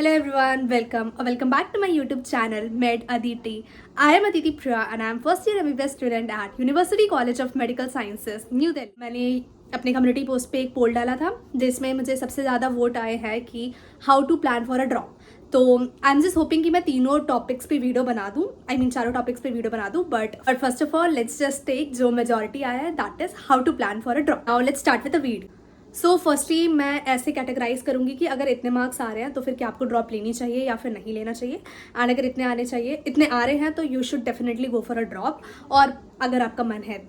Hello everyone, welcome or welcome back to my YouTube channel Med Aditi. I am Aditi Priya and I am first year MBBS student at University College of Medical Sciences, New Delhi. मैंने अपने community post पे एक पोल डाला था जिसमें मुझे सबसे ज़्यादा वोट आए हैं कि how to plan for a drop. तो आई एम जस्ट होपिंग कि मैं तीनों टॉपिक्स पे वीडियो बना दूँ, चारों टॉपिक्स पे वीडियो बना दूँ. But first of all let's just take जो मेजॉरिटी आया है, that is how to plan for a drop. Now let's start with the video. So firstly मैं ऐसे कैटेगराइज करूंगी कि अगर इतने मार्क्स आ रहे हैं तो फिर क्या आपको ड्रॉप लेनी चाहिए या फिर नहीं लेना चाहिए. एंड अगर इतने आ रहे हैं तो you should definitely go for a drop. और अगर आपका मन है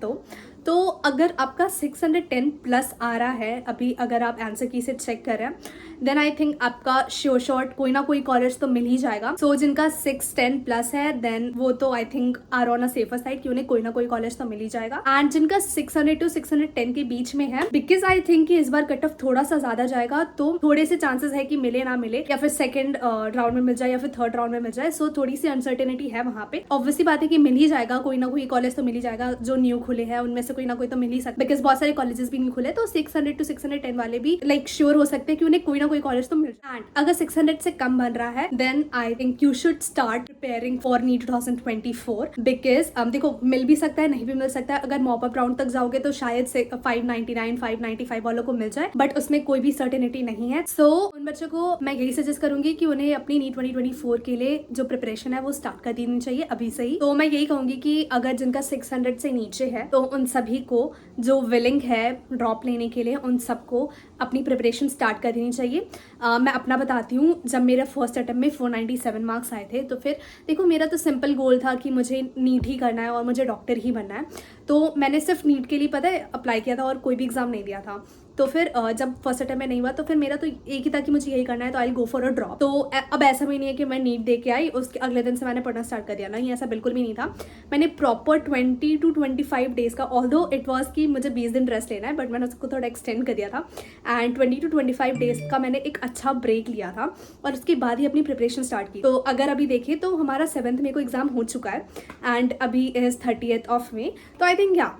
तो अगर आपका 610 प्लस आ रहा है अभी, अगर आप आंसर की से चेक कर रहे हैं, देन आई थिंक आपका श्योर शॉर्ट कोई ना कोई कॉलेज तो मिल ही जाएगा. सो जिनका 610 प्लस है देन वो तो I think are on a safer side कि उन्हें कोई ना कोई कॉलेज तो मिल ही जाएगा. एंड जिनका 600 to 610 के बीच में है, बिकॉज आई थिंक कि इस बार कट ऑफ थोड़ा सा ज्यादा जाएगा, तो थोड़े से चांसेस है कि मिले ना मिले, या फिर सेकंड राउंड में मिल जाए या फिर थर्ड राउंड में मिल जाए. सो थोड़ी सी अनसर्टेनिटी है वहाँ पे. ऑब्वियसली बात है कि मिल ही जाएगा, कोई ना कोई कॉलेज तो मिल ही जाएगा. जो न्यू खुले हैं उनमें से कोई ना कोई तो मिल ही सकता है, बिकॉज बहुत सारे कॉलेजेस भी नहीं खुले. तो 600 to 610 वाले भी लाइक श्योर हो सकते हैं कि उन्हें कोई ना कोई कॉलेज तो मिल जाए. एंड अगर 600 से कम बन रहा है then I think you should start preparing for NEET 2024. Because देखो, मिल भी सकता है, नहीं भी मिल सकता है. अगर मॉप अप राउंड तक जाओगे तो शायद से 599 595 वालों को मिल जाए, बट उसमें कोई भी सर्टेनिटी नहीं है. सो उन बच्चों को मैं यही सजेस्ट करूंगी कि उन्हें अपनी नीट 2024 के लिए जो प्रिपरेशन है वो स्टार्ट कर देनी चाहिए अभी से ही. तो मैं यही कहूंगी कि अगर जिनका 600 से नीचे है तो उन सभी को जो विलिंग है ड्रॉप लेने के लिए, उन सबको अपनी प्रिपरेशन स्टार्ट कर देनी चाहिए. मैं अपना बताती हूँ. जब मेरे फर्स्ट अटेम्प्ट में 497 मार्क्स आए थे तो फिर देखो, मेरा तो सिंपल गोल था कि मुझे नीट ही करना है और मुझे डॉक्टर ही बनना है. तो मैंने सिर्फ नीट के लिए पता है अप्लाई किया था और कोई भी एग्जाम नहीं दिया था. तो फिर जब फर्स्ट अटेम्प्ट में नहीं हुआ तो फिर मेरा तो एक ही था कि मुझे यही करना है, तो आई गो फॉर अ ड्रॉप. तो अब ऐसा भी नहीं है कि मैं नीट दे के आई उसके अगले दिन से मैंने पढ़ना स्टार्ट कर दिया. नहीं, ऐसा बिल्कुल भी नहीं था. मैंने प्रॉपर 20 to 25 डेज का, ऑल्दो इट वॉज कि मुझे 20 दिन रेस्ट लेना है, बट मैंने उसको थोड़ा एक्सटेंड कर दिया था. एंड 20 to 25 डेज का मैंने एक अच्छा ब्रेक लिया था और उसके बाद ही अपनी प्रिपरेशन स्टार्ट की. तो अगर अभी देखें तो हमारा 7th मई को एग्जाम हो चुका है एंड अभी इज 30th मई. तो I think your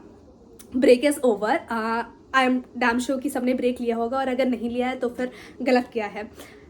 break is over. I am damn sure कि सबने ब्रेक लिया होगा, और अगर नहीं लिया है तो फिर गलत किया है.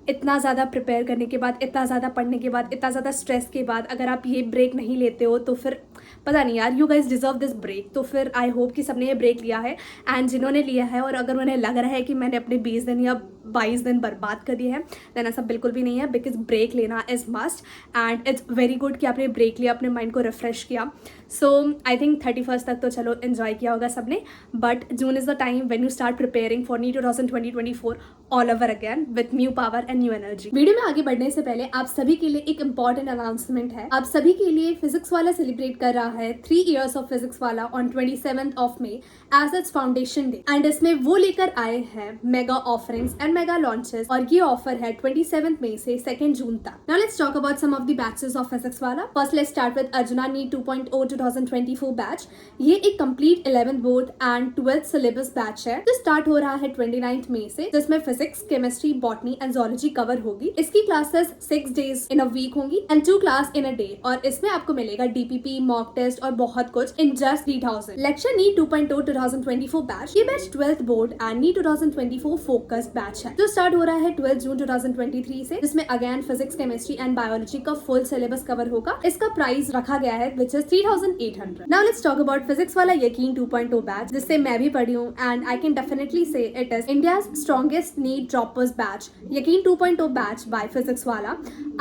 इतना ज़्यादा प्रिपेयर करने के बाद, इतना ज़्यादा पढ़ने के बाद, इतना ज़्यादा स्ट्रेस के बाद अगर आप ये ब्रेक नहीं लेते हो तो फिर पता नहीं यार, you guys deserve this break. तो फिर आई होप कि सबने ये ब्रेक लिया है. एंड जिन्होंने लिया है और अगर उन्हें लग रहा है कि मैंने अपने 20 दिन या 22 दिन बर्बाद कर दिए हैं, देन ऐसा बिल्कुल भी नहीं है. बिकॉज ब्रेक लेना is must and it's very good कि आपने ब्रेक लिया, अपने माइंड को रिफ्रेश किया. सो आई थिंक 31st तक तो चलो एंजॉय किया होगा सबने, but June is the time when you start preparing for NEET 2024 all over again with new power and new energy. Video में आगे बढ़ने से पहले आप सभी के लिए एक इंपॉर्टेंट अनाउंसमेंट है. आप सभी के लिए फिजिक्स वाला सेलिब्रेट कर रहा है 3 years of physics Wallah on 27th मई as it's foundation day. And इसमें वो लेकर आए हैं mega offerings and mega launches, और ये ऑफर है 27th मई से 2nd जून तक. Now let's talk about some of the batches of physics वाला. First let's start with Arjuna NEET 2.0 2024 batch. ये एक complete 11th board and 12th syllabus batch है जो स्टार्ट हो रहा है 29th मई से, जिसमें physics, chemistry, botany and zoology cover होगी. इसकी classes 6 days in a week होंगी and 2 class in a day, और इसमें आपको मिलेगा डीपीपी, मॉक टेस्ट और बहुत कुछ in just 3000. Lecture NEET 2.0 2024 batch. ये batch 12th board and NEET 2024 focused batch है जो स्टार्ट हो रहा है 12 जून 2023 से, जिसमें again physics, chemistry and biology का फुल सिलेबस कवर होगा. इसका प्राइस रखा गया है which is 3800. Now let's talk about Physics Wallah Yakeen 2.0 batch, जिससे मैं भी पढ़ी हूँ and I can definitely say it is India's strongest NEET droppers batch. Yakeen 2.0 batch bye physics वाला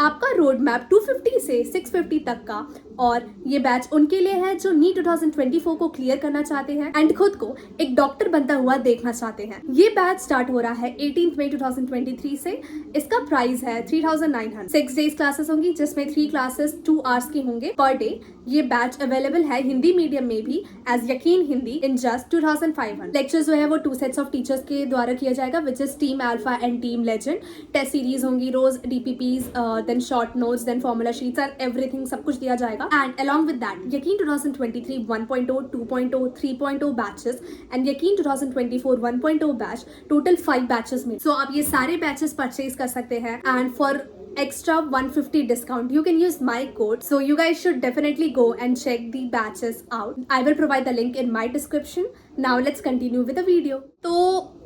आपका रोड मैप 250 से 650 तक का, और ये बैच उनके लिए है जो नीट 2024 को क्लियर करना चाहते हैं एंड खुद को एक डॉक्टर बनता हुआ देखना चाहते हैं. ये बैच स्टार्ट हो रहा है 18th मई 2023 से. इसका प्राइस है 3900. 6 days क्लासेस होंगी जिसमें 3 क्लासेस 2 hours के होंगे पर डे. ये बैच अवेलेबल है हिंदी मीडियम में भी एज यकीन हिंदी इन जस्ट 2500. लेक्चर जो है वो 2 sets ऑफ टीचर्स के द्वारा किया जाएगा which is team Alpha and team Legend. Test series होंगी रोज, DPPs, then short notes, then formula sheets and everything, सब कुछ दिया जाएगा. एंड along with that यकीन 2023 1.0, 2.0, 3.0 बैचेस एंड यकीन 2024 1.0 बैच, टोटल 5 बैचेस में. सो आप ये सारे बैचेस परचेज कर सकते हैं and for extra 150 discount you can use my code, so you guys should definitely go and check the batches out. I will provide the link in my description. Now let's continue with the video. तो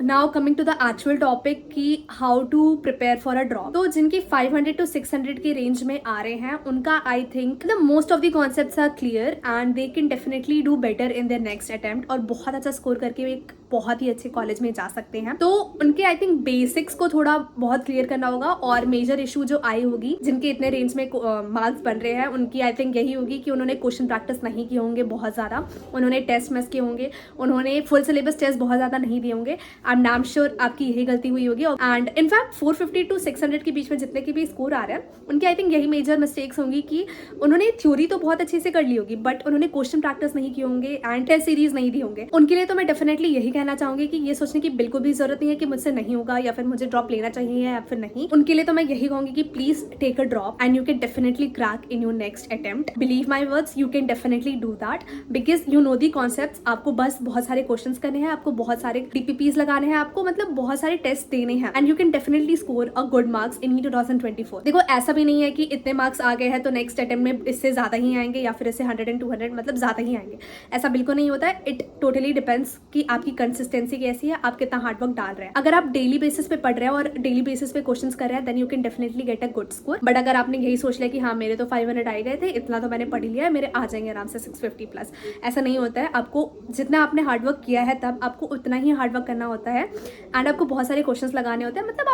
now coming to the actual topic कि how to prepare for a drop. तो जिनकी 500 to 600 के range में आ रहे हैं उनका I think the most of the concepts are clear and they can definitely do better in their next attempt और बहुत अच्छा स्कोर करके एक बहुत ही अच्छे कॉलेज में जा सकते हैं। तो उनके आई थिंक बेसिक्स को थोड़ा बहुत क्लियर करना होगा और मेजर इशू जो आई होगी जिनके इतने रेंज में मार्क्स बन रहे हैं उनकी आई थिंक यही होगी कि उन्होंने क्वेश्चन प्रैक्टिस नहीं किए होंगे बहुत ज़्यादा, उन्होंने टेस्ट मिस किए होंगे, उन्होंने फुल सिलेबस टेस्ट बहुत ज़्यादा नहीं दिए होंगे। आई एम नाम श्योर आपकी यही गलती हुई होगी एंड इनफैक्ट 450 to 600 के बीच में जितने के भी स्कोर आ रहे हैं उनकी आई थिंक यही मेजर मिस्टेक्स होंगी कि उन्होंने थ्योरी तो बहुत अच्छे से कर ली होगी बट उन्होंने क्वेश्चन प्रैक्टिस नहीं किए होंगे एंड टेस्ट सीरीज नहीं दी होंगे। उनके लिए तो मैं डेफिनेटली यही कहना चाहूंगी कि ये सोचने की बिल्कुल भी जरूरत नहीं है कि मुझसे नहीं होगा या फिर मुझे ड्रॉप लेना चाहिए या फिर नहीं। उनके लिए तो मैं यही कहूंगी कि please take a drop and you can definitely crack in your next attempt. Believe my words, you can definitely do that because you know the concepts. आपको बस बहुत सारे क्वेश्चंस करने हैं, आपको बहुत सारे DPPs लगाने हैं, आपको मतलब बहुत सारे टेस्ट देने हैं and you can definitely score a good marks in 2024। देखो ऐसा भी नहीं है कि इतने मार्क्स आ गए हैं तो नेक्स्ट अटेम्प्ट में इससे ज्यादा ही आएंगे या फिर इससे 100 and 200 मतलब ज्यादा ही आएंगे, ऐसा बिल्कुल नहीं होता है। इट टोटली डिपेंड्स कि आपकी कंसिस्टेंसी कैसी है, आप कितना हार्डवर्क डाल रहे हैं। अगर आप डेली बेसिस पे पढ़ रहे हैं और डेली बेसिस पे क्वेश्चंस कर रहे हैं then you can definitely get a good score. But अगर आपने यही सोच लिया कि हाँ मेरे तो 500 आए गए थे, इतना तो मैंने पढ़ लिया है, मेरे आ जाएंगे आराम से 650 प्लस, ऐसा नहीं होता है। आपको जितना आपने हार्डवर्क किया है तब आपको उतना ही हार्डवर्क करना होता है एंड आपको बहुत सारे क्वेश्चंस लगाने होते हैं। मतलब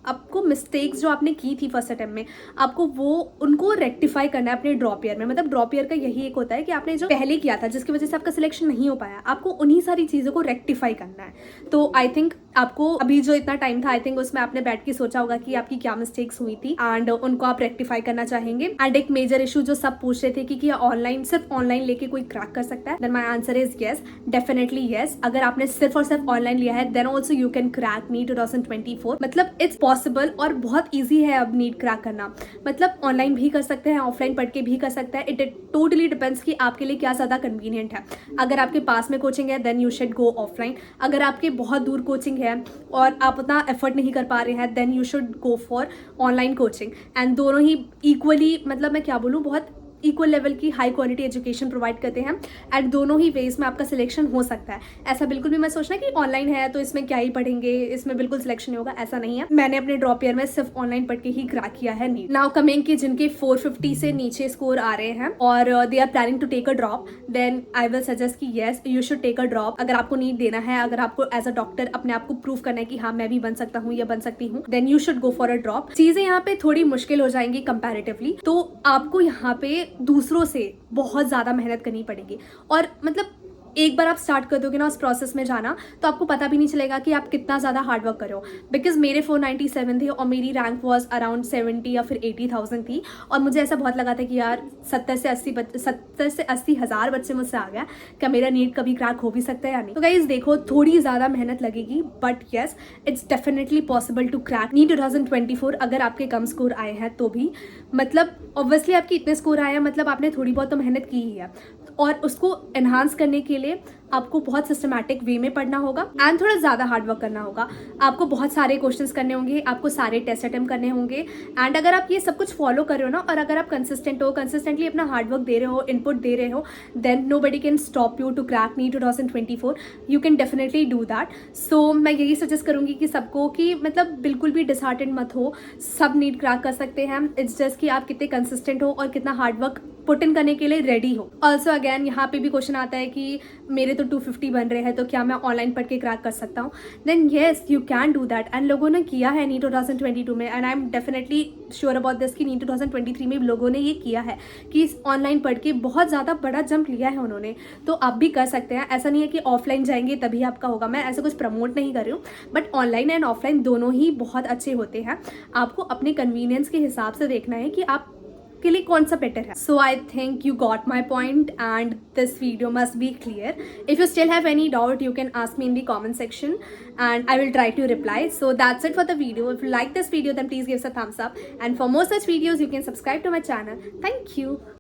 आपको मिस्टेक्स जो आपने की थी फर्स्ट अटेम्प्ट में आपको वो उनको रेक्टिफाई करना है अपने ड्रॉप ईयर में। मतलब ड्रॉप ईयर का यही एक होता है कि आपने जो पहले किया था जिसकी वजह से आपका सिलेक्शन नहीं हो पाया, आपको उन्हीं सारी चीज़ों को रेक्टिफाई करना है। तो आई थिंक आपको अभी जो इतना टाइम था आई थिंक उसमें आपने बैठ के सोचा होगा कि आपकी क्या मिस्टेक्स हुई थी एंड उनको आप रेक्टिफाई करना चाहेंगे। एंड एक मेजर इशू जो सब पूछ रहे थे कि क्या ऑनलाइन सिर्फ ऑनलाइन लेके कोई क्रैक कर सकता है, then my answer is yes, definitely yes. अगर आपने सिर्फ और सिर्फ ऑनलाइन लिया है then also you can crack NEET 2024। मतलब इट्स पॉसिबल और बहुत ईजी है अब नीट क्रैक करना। मतलब ऑनलाइन भी कर सकते हैं, ऑफलाइन पढ़ के भी कर सकते हैं। इट टोटली डिपेंड्स कि आपके लिए क्या ज़्यादा कन्वीनियंट है। अगर आपके पास में कोचिंग है then you should go offline. अगर आपके बहुत दूर कोचिंग है और आप उतना एफर्ट नहीं कर पा रहे हैं then you should go for online coaching. And दोनों ही इक्वली मतलब मैं क्या बोलूँ बहुत इक्वल लेवल की हाई क्वालिटी एजुकेशन प्रोवाइड करते हैं एंड दोनों ही वेज में आपका सिलेक्शन हो सकता है। ऐसा बिल्कुल भी मैं सोचना कि ऑनलाइन है तो इसमें क्या ही पढ़ेंगे, इसमें बिल्कुल सिलेक्शन नहीं होगा, ऐसा नहीं है। मैंने अपने ड्रॉप ईयर में सिर्फ ऑनलाइन पढ़ के ही क्रैक किया है नीट। नाउ कमिंग कि जिनके 450 से नीचे स्कोर आ रहे हैं और they are planning to take a drop then I will suggest कि yes you should take a drop. अगर आपको नीट देना है, अगर आपको एज अ डॉक्टर अपने आप को प्रूव करना है कि हाँ मैं भी बन सकता हूँ या बन सकती हूँ then you should go for a drop. चीजें यहाँ पे थोड़ी मुश्किल हो जाएंगी कंपैरेटिवली, तो आपको यहाँ पे दूसरों से बहुत ज़्यादा मेहनत करनी पड़ेगी। और मतलब एक बार आप स्टार्ट कर दोगे ना उस प्रोसेस में जाना तो आपको पता भी नहीं चलेगा कि आप कितना ज़्यादा हार्डवर्क कर रहे हो। बिकॉज मेरे 497 थे और मेरी रैंक वॉज अराउंड 70 या फिर 80,000 थी और मुझे ऐसा बहुत लगा था कि यार 70 से 80 हज़ार बच्चे मुझसे आ गया, क्या मेरा नीट कभी क्रैक हो भी सकता है या नहीं। तो गाइस देखो थोड़ी ज़्यादा मेहनत लगेगी but yes it's definitely possible to crack NEET 2024 अगर आपके कम स्कोर आए हैं तो भी। मतलब ऑब्वियसली आपके इतने स्कोर आए हैं मतलब आपने थोड़ी बहुत तो मेहनत की ही है और उसको एनहांस करने के लिए आपको बहुत सिस्टमैटिक वे में पढ़ना होगा एंड थोड़ा ज़्यादा हार्डवर्क करना होगा। आपको बहुत सारे क्वेश्चंस करने होंगे, आपको सारे टेस्ट अटेम्प्ट करने होंगे एंड अगर आप ये सब कुछ फॉलो कर रहे हो ना और अगर आप कंसिस्टेंट हो, कंसिस्टेंटली अपना हार्डवर्क दे रहे हो, इनपुट दे रहे हो then nobody can stop you to crack NEET 2024। You can definitely do that. So मैं यही सजेस्ट करूँगी कि सबको कि मतलब बिल्कुल भी डिसहार्टेंड मत हो, सब नीट क्रैक कर सकते हैं। इट्स जस्ट कि आप कितने कंसिस्टेंट हो और कितना हार्डवर्क पुट इन करने के लिए रेडी हो। ऑल्सो अगैन यहाँ पे भी क्वेश्चन आता है कि मेरे तो 250 बन रहे हैं तो क्या मैं ऑनलाइन पढ़ के क्रैक कर सकता हूँ, then yes you can do that. And लोगों ने किया है नीट 2022 में and I am definitely sure about this कि नीट 2023 में भी लोगों ने ये किया है कि ऑनलाइन पढ़ के बहुत ज़्यादा बड़ा जंप लिया है उन्होंने। तो आप भी कर सकते हैं, ऐसा नहीं है कि ऑफलाइन जाएंगे तभी आपका होगा। मैं ऐसा कुछ प्रमोट नहीं कर रही हूँ बट ऑनलाइन एंड ऑफलाइन दोनों ही बहुत अच्छे होते हैं। आपको अपने कन्वीनियंस के हिसाब से देखना है कि आप के लिए कौन सा बेटर है। So I think you got my point and this video must be clear. If you still have any doubt you can ask me in the comment section and I will try to reply. So that's it for the video. If you like this video then please give us a thumbs up and for more such videos you can subscribe to my channel. Thank you.